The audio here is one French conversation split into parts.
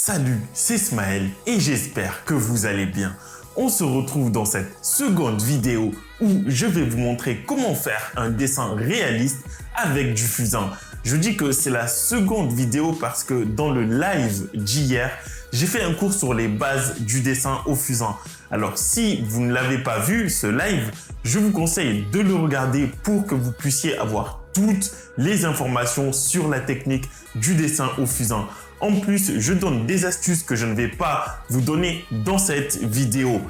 Salut, c'est Smaël et j'espère que vous allez bien. On se retrouve dans cette seconde vidéo où je vais vous montrer comment faire un dessin réaliste avec du fusain. Je dis que c'est la seconde vidéo parce que dans le live d'hier, j'ai fait un cours sur les bases du dessin au fusain. Alors si vous ne l'avez pas vu, ce live, je vous conseille de le regarder pour que vous puissiez avoir toutes les informations sur la technique du dessin au fusain. En plus, je donne des astuces que je ne vais pas vous donner dans cette vidéo.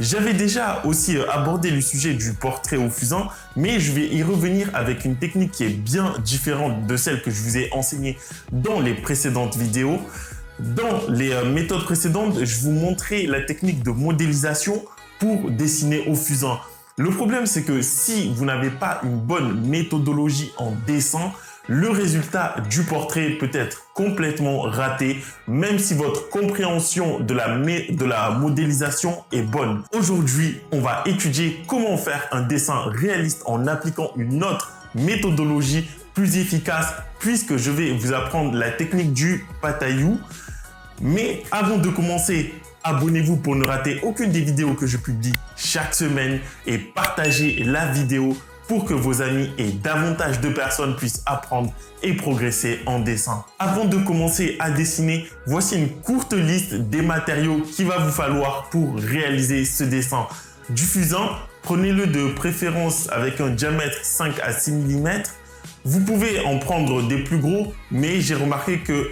J'avais déjà aussi abordé le sujet du portrait au fusain, mais je vais y revenir avec une technique qui est bien différente de celle que je vous ai enseignée dans les précédentes vidéos. Dans les méthodes précédentes, je vous montrais la technique de modélisation pour dessiner au fusain. Le problème, c'est que si vous n'avez pas une bonne méthodologie en dessin, le résultat du portrait peut être complètement raté, même si votre compréhension de la modélisation est bonne. Aujourd'hui, on va étudier comment faire un dessin réaliste en appliquant une autre méthodologie plus efficace, puisque je vais vous apprendre la technique du patayou. Mais avant de commencer, abonnez-vous pour ne rater aucune des vidéos que je publie chaque semaine et partagez la vidéo pour que vos amis et davantage de personnes puissent apprendre et progresser en dessin. Avant de commencer à dessiner, voici une courte liste des matériaux qu'il va vous falloir pour réaliser ce dessin. Du fusain, prenez-le de préférence avec un diamètre 5 à 6 mm. Vous pouvez en prendre des plus gros, mais j'ai remarqué que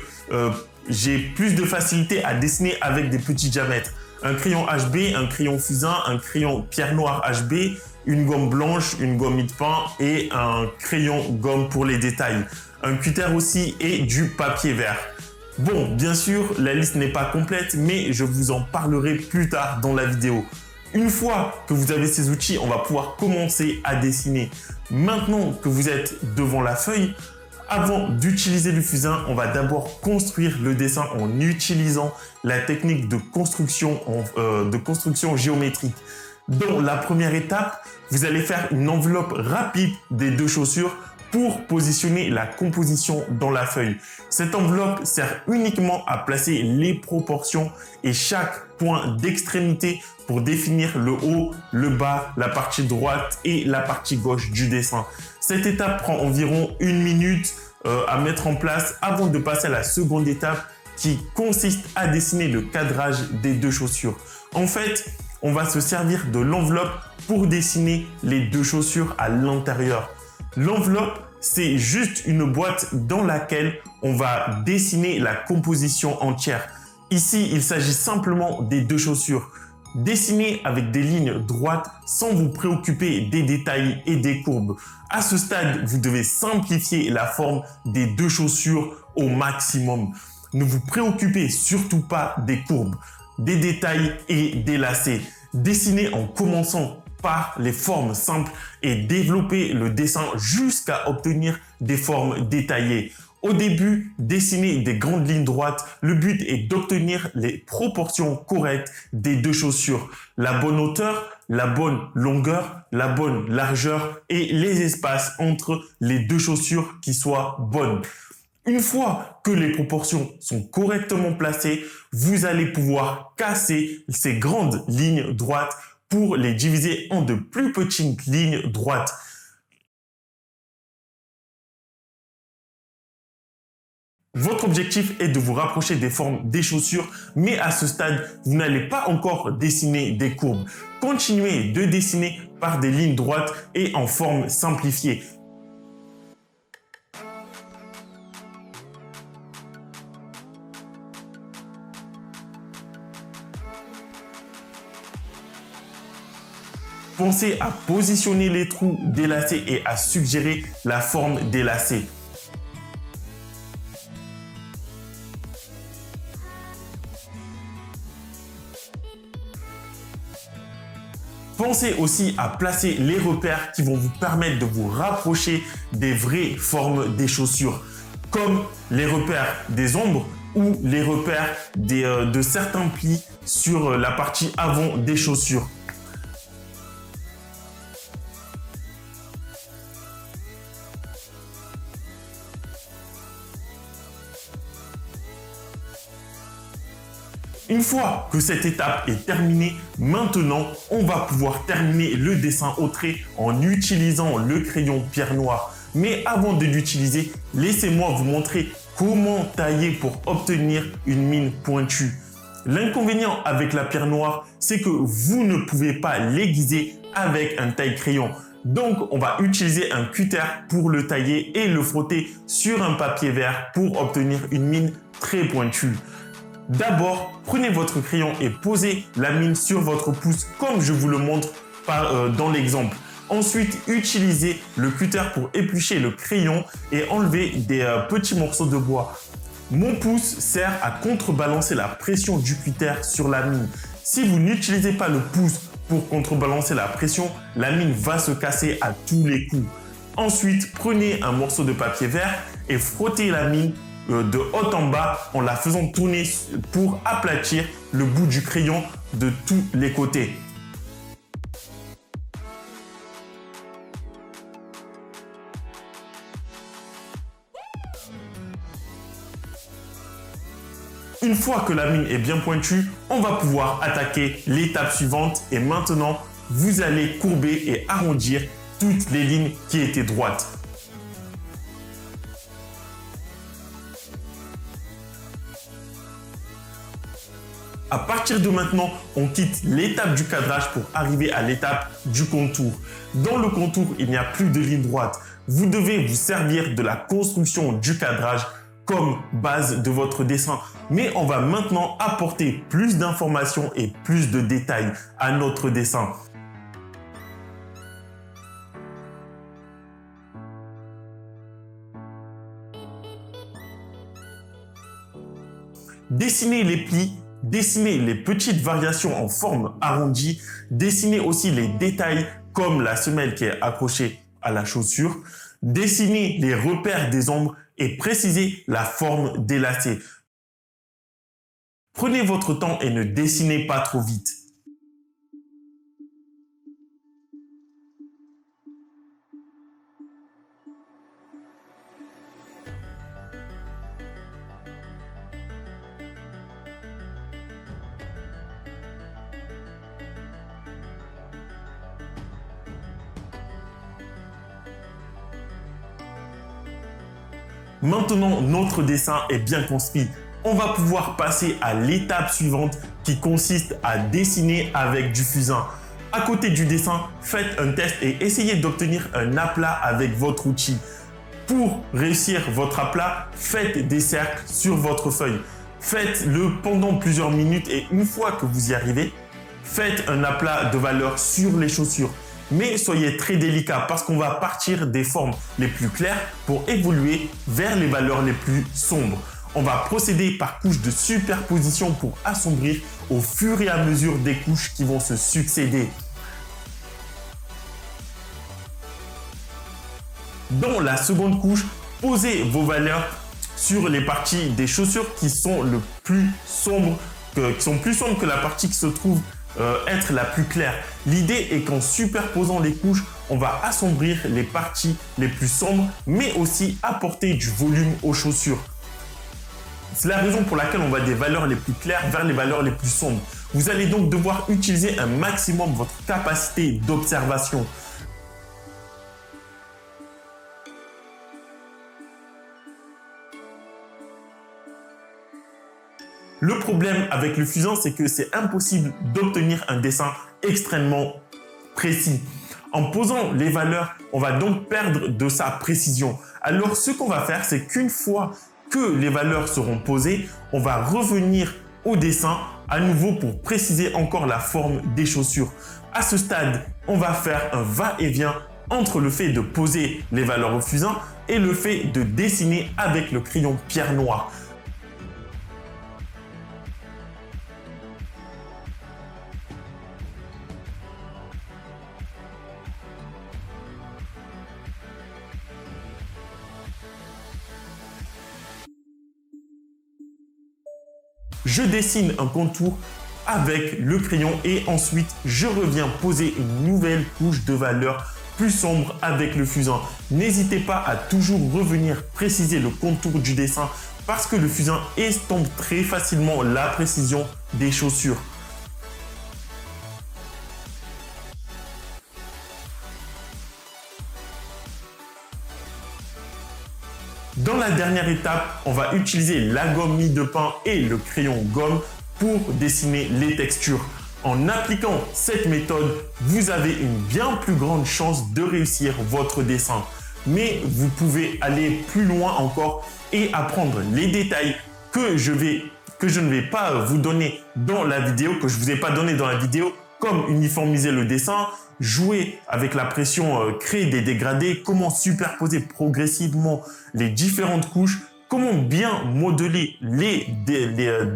j'ai plus de facilité à dessiner avec des petits diamètres. Un crayon HB, un crayon fusain, un crayon pierre noire HB, une gomme blanche, une gomme mie-de-pain et un crayon gomme pour les détails. Un cutter aussi et du papier vert. Bon, bien sûr, la liste n'est pas complète, mais je vous en parlerai plus tard dans la vidéo. Une fois que vous avez ces outils, on va pouvoir commencer à dessiner. Maintenant que vous êtes devant la feuille, avant d'utiliser le fusain, on va d'abord construire le dessin en utilisant la technique de construction géométrique. Dans la première étape, vous allez faire une enveloppe rapide des deux chaussures pour positionner la composition dans la feuille. Cette enveloppe sert uniquement à placer les proportions et chaque point d'extrémité pour définir le haut, le bas, la partie droite et la partie gauche du dessin. Cette étape prend environ 1 minute à mettre en place avant de passer à la seconde étape qui consiste à dessiner le cadrage des deux chaussures. En fait, on va se servir de l'enveloppe pour dessiner les deux chaussures à l'intérieur. L'enveloppe, c'est juste une boîte dans laquelle on va dessiner la composition entière. Ici, il s'agit simplement des deux chaussures. Dessinez avec des lignes droites sans vous préoccuper des détails et des courbes. À ce stade, vous devez simplifier la forme des deux chaussures au maximum. Ne vous préoccupez surtout pas des courbes, des détails et des lacets. Dessinez en commençant par les formes simples et développez le dessin jusqu'à obtenir des formes détaillées. Au début, dessinez des grandes lignes droites. Le but est d'obtenir les proportions correctes des deux chaussures. La bonne hauteur, la bonne longueur, la bonne largeur et les espaces entre les deux chaussures qui soient bonnes. Une fois que les proportions sont correctement placées, vous allez pouvoir casser ces grandes lignes droites pour les diviser en de plus petites lignes droites. Votre objectif est de vous rapprocher des formes des chaussures, mais à ce stade, vous n'allez pas encore dessiner des courbes. Continuez de dessiner par des lignes droites et en forme simplifiée. Pensez à positionner les trous des lacets et à suggérer la forme des lacets. Pensez aussi à placer les repères qui vont vous permettre de vous rapprocher des vraies formes des chaussures, comme les repères des ombres ou les repères de certains plis sur la partie avant des chaussures. Une fois que cette étape est terminée, maintenant, on va pouvoir terminer le dessin au trait en utilisant le crayon pierre noire. Mais avant de l'utiliser, laissez-moi vous montrer comment tailler pour obtenir une mine pointue. L'inconvénient avec la pierre noire, c'est que vous ne pouvez pas l'aiguiser avec un taille-crayon. Donc, on va utiliser un cutter pour le tailler et le frotter sur un papier vert pour obtenir une mine très pointue. D'abord, prenez votre crayon et posez la mine sur votre pouce comme je vous le montre dans l'exemple. Ensuite, utilisez le cutter pour éplucher le crayon et enlever des petits morceaux de bois. Mon pouce sert à contrebalancer la pression du cutter sur la mine. Si vous n'utilisez pas le pouce pour contrebalancer la pression, la mine va se casser à tous les coups. Ensuite, prenez un morceau de papier vert et frottez la mine de haut en bas en la faisant tourner pour aplatir le bout du crayon de tous les côtés. Une fois que la mine est bien pointue, on va pouvoir attaquer l'étape suivante et maintenant, vous allez courber et arrondir toutes les lignes qui étaient droites. À partir de maintenant, on quitte l'étape du cadrage pour arriver à l'étape du contour. Dans le contour, il n'y a plus de ligne droite. Vous devez vous servir de la construction du cadrage comme base de votre dessin. Mais on va maintenant apporter plus d'informations et plus de détails à notre dessin. Dessinez les plis, dessinez les petites variations en forme arrondie, dessinez aussi les détails comme la semelle qui est accrochée à la chaussure, dessinez les repères des ombres et précisez la forme des lacets. Prenez votre temps et ne dessinez pas trop vite. Maintenant, notre dessin est bien construit. On va pouvoir passer à l'étape suivante qui consiste à dessiner avec du fusain. À côté du dessin, faites un test et essayez d'obtenir un aplat avec votre outil. Pour réussir votre aplat, faites des cercles sur votre feuille. Faites-le pendant plusieurs minutes et une fois que vous y arrivez, faites un aplat de valeur sur les chaussures. Mais soyez très délicat parce qu'on va partir des formes les plus claires pour évoluer vers les valeurs les plus sombres. On va procéder par couches de superposition pour assombrir au fur et à mesure des couches qui vont se succéder. Dans la seconde couche, posez vos valeurs sur les parties des chaussures qui sont plus sombres que la partie qui se trouve être la plus claire. L'idée est qu'en superposant les couches, on va assombrir les parties les plus sombres, mais aussi apporter du volume aux chaussures. C'est la raison pour laquelle on va des valeurs les plus claires vers les valeurs les plus sombres. Vous allez donc devoir utiliser un maximum votre capacité d'observation. Le problème avec le fusain, c'est que c'est impossible d'obtenir un dessin extrêmement précis. En posant les valeurs, on va donc perdre de sa précision. Alors, ce qu'on va faire, c'est qu'une fois que les valeurs seront posées, on va revenir au dessin à nouveau pour préciser encore la forme des chaussures. À ce stade, on va faire un va-et-vient entre le fait de poser les valeurs au fusain et le fait de dessiner avec le crayon pierre noire. Je dessine un contour avec le crayon et ensuite je reviens poser une nouvelle couche de valeur plus sombre avec le fusain. N'hésitez pas à toujours revenir préciser le contour du dessin parce que le fusain estompe très facilement la précision des chaussures. Dans la dernière étape, on va utiliser la gomme mie de pain et le crayon gomme pour dessiner les textures. En appliquant cette méthode, vous avez une bien plus grande chance de réussir votre dessin. Mais vous pouvez aller plus loin encore et apprendre les détails que je ne vais pas vous donner dans la vidéo, que je ne vous ai pas donné dans la vidéo, comme uniformiser le dessin, jouer avec la pression, créer des dégradés, comment superposer progressivement les différentes couches, comment bien modeler les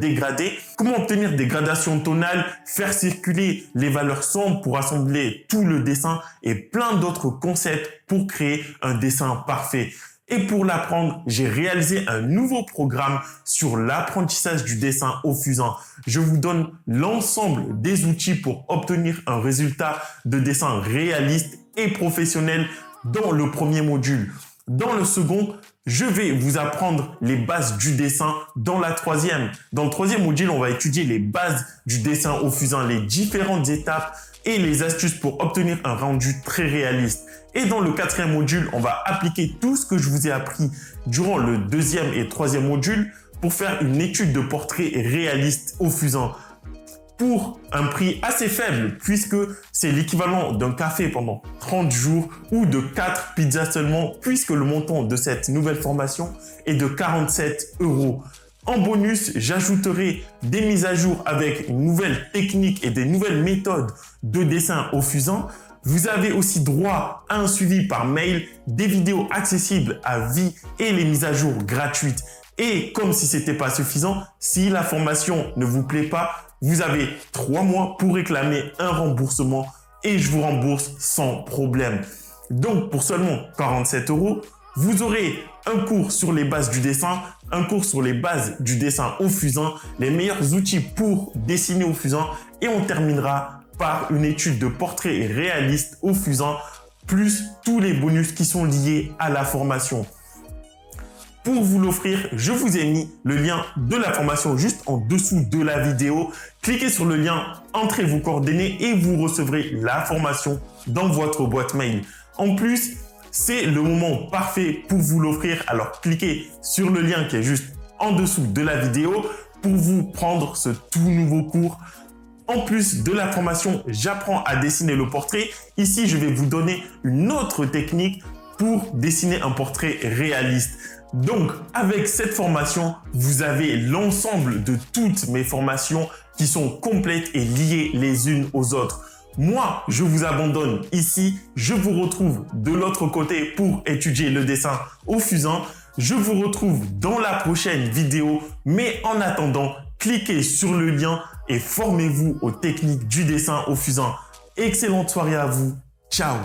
dégradés, comment obtenir des gradations tonales, faire circuler les valeurs sombres pour assembler tout le dessin et plein d'autres concepts pour créer un dessin parfait. Et pour l'apprendre, j'ai réalisé un nouveau programme sur l'apprentissage du dessin au fusain. Je vous donne l'ensemble des outils pour obtenir un résultat de dessin réaliste et professionnel dans le premier module. Dans le second, je vais vous apprendre les bases du dessin dans la troisième. Dans le troisième module, on va étudier les bases du dessin au fusain, les différentes étapes et les astuces pour obtenir un rendu très réaliste. Et dans le quatrième module, on va appliquer tout ce que je vous ai appris durant le deuxième et troisième module pour faire une étude de portrait réaliste au fusain pour un prix assez faible puisque c'est l'équivalent d'un café pendant 30 jours ou de 4 pizzas seulement puisque le montant de cette nouvelle formation est de 47 €. En bonus, j'ajouterai des mises à jour avec une nouvelle technique et des nouvelles méthodes de dessin au fusain. Vous avez aussi droit à un suivi par mail, des vidéos accessibles à vie et les mises à jour gratuites. Et comme si ce n'était pas suffisant, si la formation ne vous plaît pas, vous avez 3 mois pour réclamer un remboursement et je vous rembourse sans problème. Donc, pour seulement 47 €, vous aurez un cours sur les bases du dessin, un cours sur les bases du dessin au fusain, les meilleurs outils pour dessiner au fusain et on terminera par une étude de portrait réaliste au fusain, plus tous les bonus qui sont liés à la formation. Pour vous l'offrir, je vous ai mis le lien de la formation juste en dessous de la vidéo. Cliquez sur le lien, entrez vos coordonnées et vous recevrez la formation dans votre boîte mail. En plus, c'est le moment parfait pour vous l'offrir. Alors, cliquez sur le lien qui est juste en dessous de la vidéo pour vous prendre ce tout nouveau cours. En plus de la formation, j'apprends à dessiner le portrait. Ici, je vais vous donner une autre technique pour dessiner un portrait réaliste. Donc, avec cette formation, vous avez l'ensemble de toutes mes formations qui sont complètes et liées les unes aux autres. Moi, je vous abandonne ici. Je vous retrouve de l'autre côté pour étudier le dessin au fusain. Je vous retrouve dans la prochaine vidéo. Mais en attendant, cliquez sur le lien et formez-vous aux techniques du dessin au fusain. Excellente soirée à vous. Ciao!